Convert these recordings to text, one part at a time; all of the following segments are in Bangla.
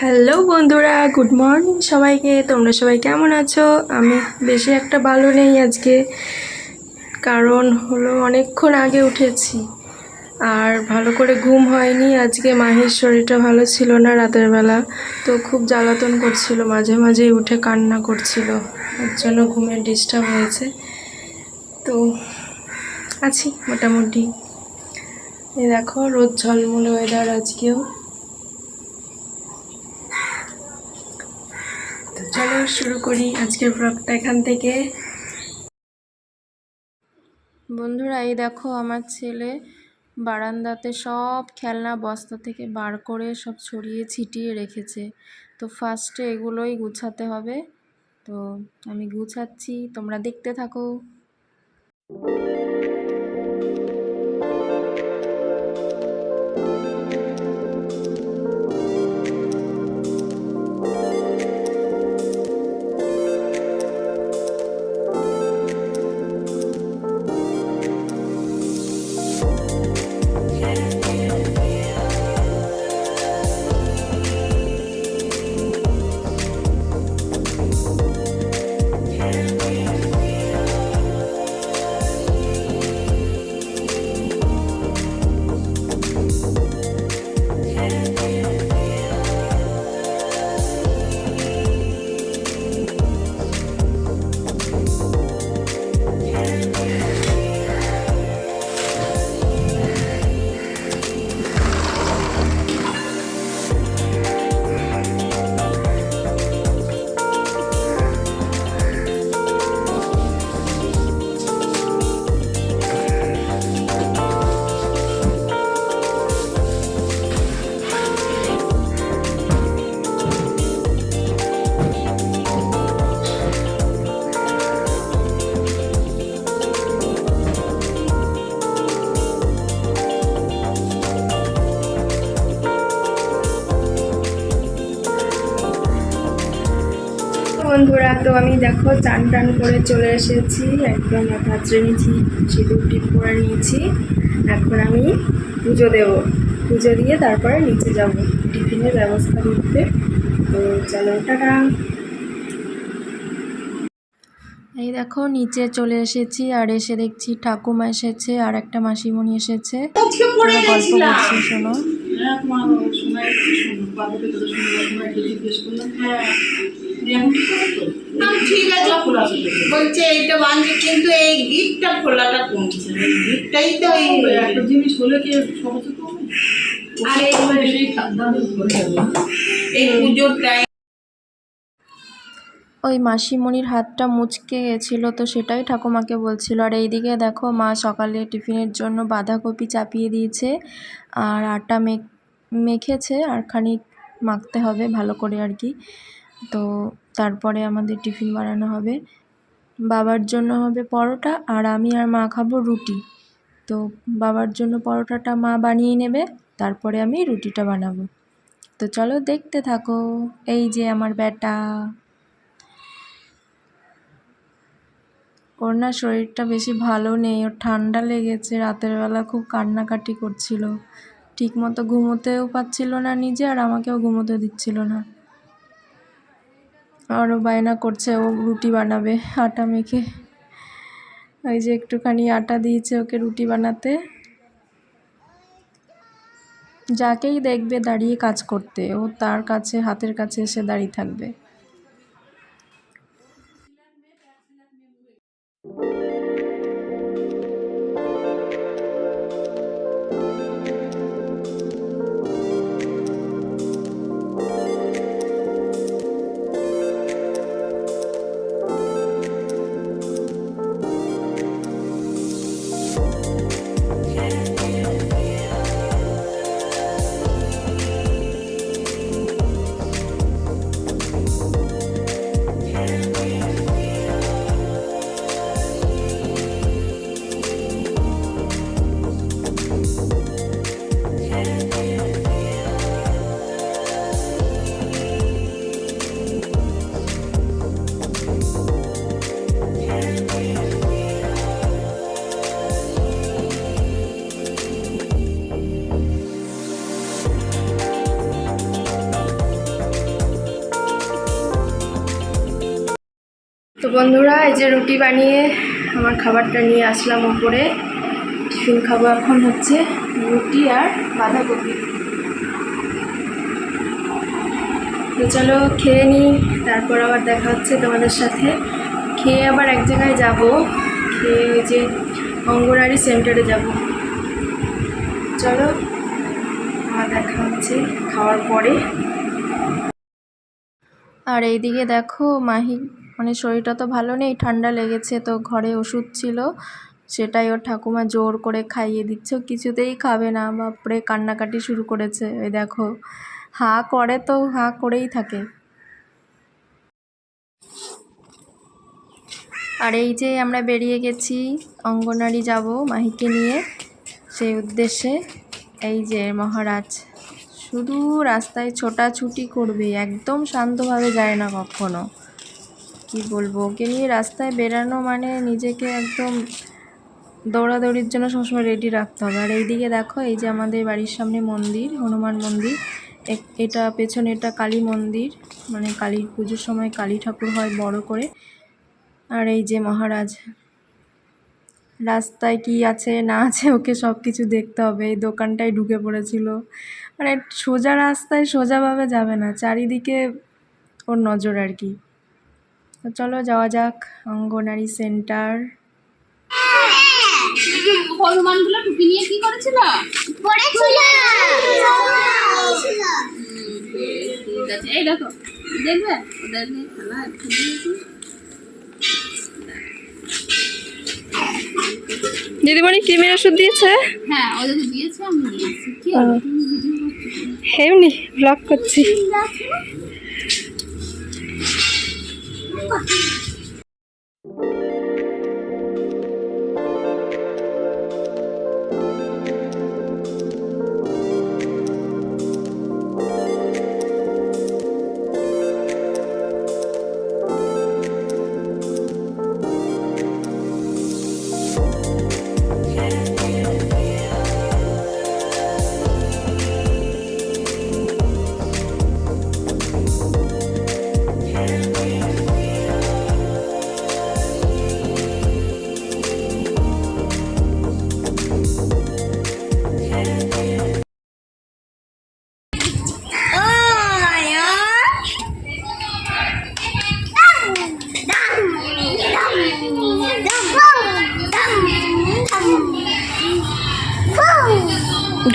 হ্যালো বন্ধুরা, গুড মর্নিং সবাইকে। তোমরা সবাই কেমন আছো? আমি বেশি একটা ভালো নেই আজকে, কারণ হলো অনেকক্ষণ আগে উঠেছি আর ভালো করে ঘুম হয়নি। আজকে মাহির শরীরটা ভালো ছিল না রাতের বেলা, তো খুব জ্বালাতন করছিল, মাঝে মাঝেই উঠে কান্না করছিল, ওর জন্য ঘুমের ডিস্টার্ব হয়েছে। তো আছি মোটামুটি। এই দেখো রোদ ঝলমলে ওয়েদার আজকেও। চলো শুরু করি আজকের ব্লগটা এখান থেকে। বন্ধুরা, এই দেখো আমার ছেলে বারান্দাতে সব খেলনা বস্তা থেকে বার করে সব ছড়িয়ে ছিটিয়ে রেখেছে। তো ফার্স্টে এগুলোই গুছাতে হবে, তো আমি গুছাচ্ছি, তোমরা দেখতে থাকো। বন্ধুরা, তো আমি দেখো চান টান করে চলে এসেছি, একদম মাথা আঁচড়ে নিয়েছি, সিঁদুর টিপ করে নিয়েছি। এখন আমি পুজো দেব, পুজো দিয়ে তারপরে নিচে যাব টিফিনের ব্যবস্থা করতে। তো চলো, টাটা। এই দেখো নিচে চলে এসেছি, আর এসে দেখছি ঠাকুমা এসেছে আর একটা মাসিমণি এসেছে, গল্প করছে, শোনো। ঠিক আছে, বলছে এইটা বাঁধছে, কিন্তু এই গিফটটা খোলাটা কমছে, গিফটটাই তো একটা জিনিস হলে কি আর এই পুজোর টাইম। ওই মাসিমণির হাতটা মুচকে গেছিলো, তো সেটাই ঠাকুমাকে বলছিল। আর এইদিকে দেখো মা সকালে টিফিনের জন্য বাঁধাকপি চাপিয়ে দিয়েছে আর আটা মেখেছে, আর খানিক মাখতে হবে ভালো করে আর কি। তো তারপরে আমাদের টিফিন বানানো হবে। বাবার জন্য হবে পরোটা, আর আমি আর মা খাবো রুটি। তো বাবার জন্য পরোটাটা মা বানিয়ে নেবে, তারপরে আমি রুটিটা বানাবো। তো চলো দেখতে থাকো। এই যে আমার বেটা, ওর না শরীরটা বেশি ভালো নেই, ওর ঠান্ডা লেগেছে, রাতের বেলা খুব কান্নাকাটি করছিল, ঠিক মতো ঘুমোতেও পাচ্ছিল না নিজে, আর আমাকেও ঘুমোতে দিচ্ছিল না। আরও বায়না করছে ও রুটি বানাবে আটা মেখে। ওই যে একটুখানি আটা দিয়েছে ওকে রুটি বানাতে। যাকেই দেখবে দাঁড়িয়ে কাজ করতে, ও তার কাছে হাতের কাছে এসে দাঁড়িয়ে থাকবে। বন্ধুরা, এই যে রুটি বানিয়ে আমার খাবারটা নিয়ে আসলাম উপরে। টিফিন খাবো এখন হচ্ছে রুটি আর বাঁধাকপি। তো চলো খেয়ে নিই, তারপর আবার দেখা হচ্ছে তোমাদের সাথে। খেয়ে আবার এক জায়গায় যাব, খেয়ে ওই যে অঙ্গনওয়াড়ি সেন্টারে যাব। চলো আবার দেখা হচ্ছে খাওয়ার পরে। আর এইদিকে দেখো মাহি, মানে শরীরটা তো ভালো নেই, ঠান্ডা লেগেছে, তো ঘরে ওষুধ ছিল, সেটাই ওর ঠাকুমা জোর করে খাইয়ে দিচ্ছে। কিছুতেই খাবে না, বাপরে কান্নাকাটি শুরু করেছে। ওই দেখো হাঁ করে, তো হাঁ করেই থাকে। আর এই যে আমরা বেরিয়ে গেছি, অঙ্গনওয়াড়ি যাব মাহিকে নিয়ে, সেই উদ্দেশ্যে। এই যে মহারাজ শুধু রাস্তায় ছোটাছুটি করবে, একদম শান্তভাবে যায় না কখনো। কি বলবো, ওকে নিয়ে রাস্তায় বেরানো মানে নিজেকে একদম দৌড়াদৌড়ির জন্য সবসময় রেডি রাখতে হবে। আর এইদিকে দেখো, এই যে আমাদের বাড়ির সামনে মন্দির, হনুমান মন্দির, এটা পেছনে এটা কালী মন্দির, মানে কালীর পুজোর সময় কালী ঠাকুর হয় বড় করে। আর এই যে মহারাজ, রাস্তায় কি আছে না আছে ওকে সব কিছু দেখতে হবে। এই দোকানটায় ঢুকে পড়েছিল, মানে সোজা রাস্তায় সোজাভাবে যাবে না, চারিদিকে ওর নজর আর কি। তো চলো যাওয়া যাক অঙ্গনওয়াড়ি সেন্টার। হনুমানগুলো টুপি নিয়ে কি করেছিল? পড়েছিল। ঠিক আছে, এই দেখো, দেখবে ওদের নিয়ে খেলা দিদিমণি ক্রিমের ওষুধ দিয়েছে? হ্যাঁ, ওদেরকে দিয়েছে, আমি দিয়েছি। কি এমনি ব্লগ করছি।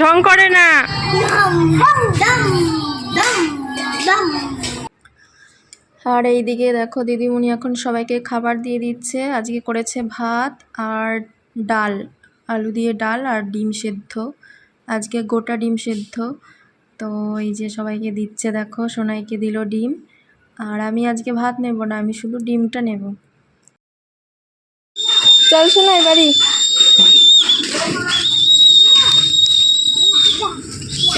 ঢং করে না। আর এইদিকে দেখো দিদিমণি এখন সবাইকে খাবার দিয়ে দিচ্ছে। আজকে করেছে ভাত আর ডাল, আলু দিয়ে ডাল আর ডিম সেদ্ধ, আজকে গোটা ডিম সেদ্ধ। তো এই যে সবাইকে দিচ্ছে, দেখো সোনাইকে দিল ডিম। আর আমি আজকে ভাত নেব না, আমি শুধু ডিমটা নেব। চল সোনাই বাড়ি।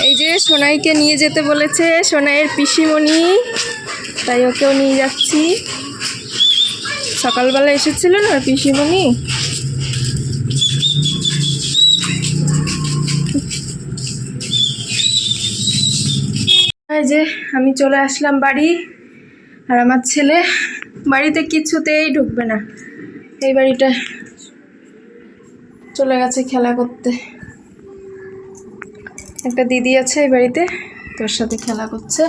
এই যে সোনাইকে নিয়ে যেতে বলেছে সোনাইয়ের পিসিমণি, তাই ওকেও নিয়ে যাচ্ছি। সকালবেলা এসেছিল না পিসিমণি। এই যে আমি চলে আসলাম বাড়ি, আর আমার ছেলে বাড়িতে কিছুতেই ঢুকবে না। এই বাড়িটা চলে গেছে খেলা করতে। একটা দিদি আছে এই বাড়িতে, তোর সাথে খেলা করছে।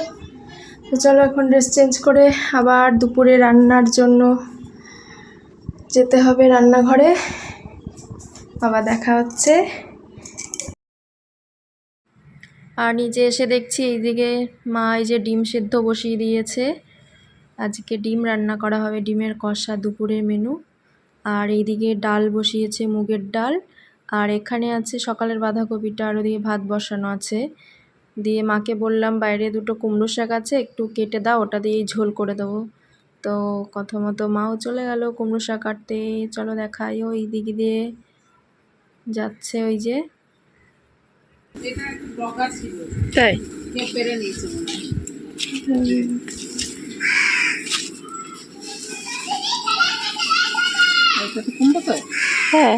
তো চলো এখন ড্রেস চেঞ্জ করে আবার দুপুরে রান্নার জন্য যেতে হবে রান্নাঘরে। আবার দেখা হচ্ছে। আর নিচে এসে দেখছি এইদিকে মা এই যে ডিম সেদ্ধ বসিয়ে দিয়েছে, আজকে ডিম রান্না করা হবে, ডিমের কষা দুপুরের মেনু। আর এইদিকে ডাল বসিয়েছে, মুগের ডাল। আর এখানে আছে সকালের বাঁধাকপিটা, আর ওদিকে ভাত বসানো আছে। দিয়ে মাকে বললাম বাইরে দুটো কুমড়ো শাক আছে, একটু কেটে দাও, ওটা দিয়েই ঝোল করে দেবো। তো কথা মতো মাও চলে গেল কুমড়ো শাক কাটতে। চলো দেখাই, ওই দিক দিয়ে যাচ্ছে, ওই যে। এটা একটা ব্লগার ছিল, তাই কে পেরে নিয়েছে মনে হয়। এটা তো কুমড়ো তো? হ্যাঁ।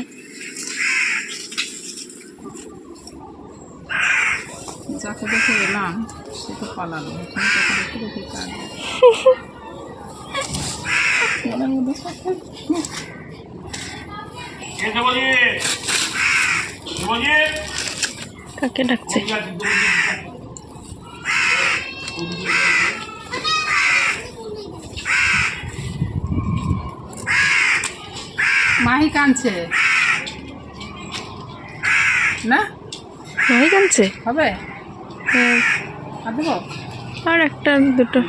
যাকে দেখে এলাম সে তো পালালো, এখন তাকে দেখে দেখে কাটবে। কাকে ডাকছে? মাহি কাঁদছে না? মাহি কাঁদছে? হবে হ্যাঁ, আর দেবো? আর একটা দুটো।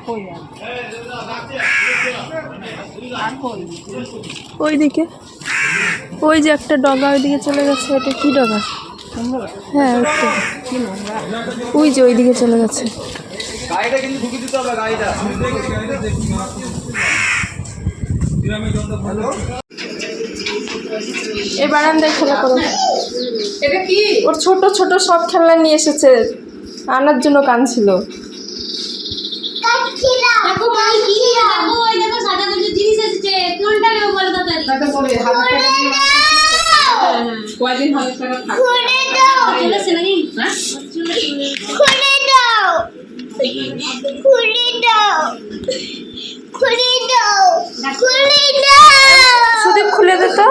কই আর কই? ওইদিকে ওই যে একটা ডগা ওইদিকে চলে গেছে, ওটা কি ডগা? হ্যাঁ ওইটা, ওই যে ওইদিকে চলে গেছে। এই বারান্দায় খেলা করো। এটা কি? ওর ছোট ছোট সব খেলনা নিয়ে এসেছে, আনার জন্য কাঁদছিল। দেখো ভাই কি দেখো, ওই দেখো সাদা কিছু জিনিস এসেছে, কোনটা নেব বলো তাড়াতাড়ি। তাতে বলে 1000 টাকা দিয়ে কয়দিন 1000 টাকা থাকবে? খুলে দাও, চলেছে নাকি? হ্যাঁ খুলে দাও, খুলে দাও, খুলে দাও, খুলে দাও। সুদীপ খুলে দে তো।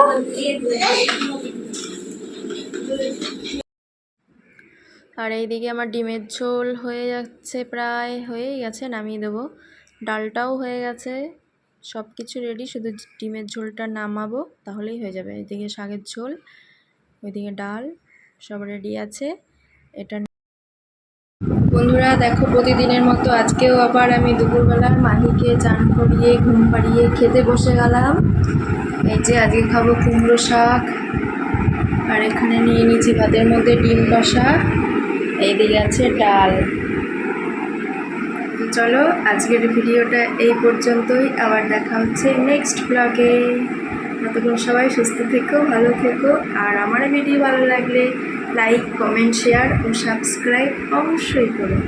আর এইদিকে আমার ডিমের ঝোল হয়ে যাচ্ছে, প্রায় হয়েই গেছে, নামিয়ে দেবো। ডালটাও হয়ে গেছে, সব কিছু রেডি, শুধু ডিমের ঝোলটা নামাবো তাহলেই হয়ে যাবে। এইদিকে শাকের ঝোল, ওইদিকে ডাল, সব রেডি আছে। এটা বন্ধুরা দেখো, প্রতিদিনের মতো আজকেও আবার আমি দুপুরবেলা মাহিকে চান করিয়ে ঘুম পাড়িয়ে খেতে বসে গেলাম। এই যে আজকে খাবো কুমড়ো শাক, আর এখানে নিয়ে নিয়েছি ভাতের মধ্যে ডিম কষা, এইদিকে আছে ডাল। তো চলো আজকের ভিডিওটা এই পর্যন্তই, আবার দেখা হচ্ছে নেক্সট ব্লগে। ততক্ষণ সবাই সুস্থ থেকো, ভালো থেকো, আর আমার ভিডিও ভালো লাগলে লাইক, কমেন্ট, শেয়ার ও সাবস্ক্রাইব অবশ্যই করো।